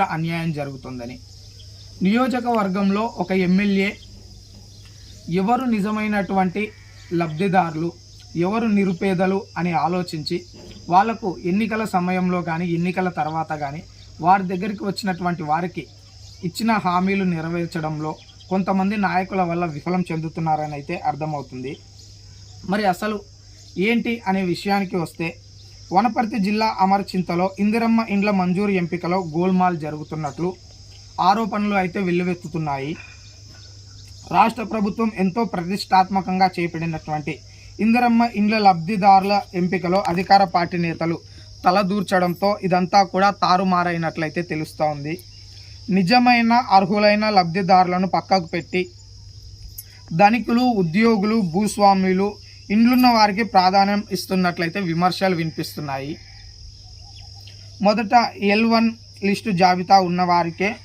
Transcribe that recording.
అన్యాయం జరుగుతుందని. నియోజకవర్గంలో ఒక ఎమ్మెల్యే ఎవరు నిజమైనటువంటి లబ్ధిదారులు, ఎవరు నిరుపేదలు అని ఆలోచించి వాళ్లకు ఎన్నికల సమయంలో కానీ ఎన్నికల తర్వాత కానీ వారి దగ్గరికి వచ్చినటువంటి వారికి ఇచ్చిన హామీలు నెరవేర్చడంలో కొంతమంది నాయకుల వల్ల విఫలం చెందుతున్నారని అయితే అర్థమవుతుంది. మరి అసలు ఏంటి అనే విషయానికి వస్తే, వనపర్తి జిల్లా అమర్చింతలో ఇందిరమ్మ ఇండ్ల మంజూరు ఎంపికలో గోల్మాల్ జరుగుతున్నట్లు ఆరోపణలు అయితే వెల్లువెత్తుతున్నాయి. రాష్ట్ర ప్రభుత్వం ఎంతో ప్రతిష్టాత్మకంగా చేపట్టినటువంటి ఇందిరమ్మ ఇండ్ల లబ్ధిదారుల ఎంపికలో అధికార పార్టీ నేతలు తలదూర్చడంతో ఇదంతా కూడా తారుమారైనట్లయితే తెలుస్తూ ఉంది. నిజమైన అర్హులైన లబ్ధిదారులను పక్కకు పెట్టి ధనికులు, ఉద్యోగులు, భూస్వాములు, ఇండ్లున్న వారికి ప్రాధాన్యం ఇస్తున్నట్లయితే విమర్శలు వినిపిస్తున్నాయి. మొదట L1 లిస్టు జాబితా ఉన్న వారికే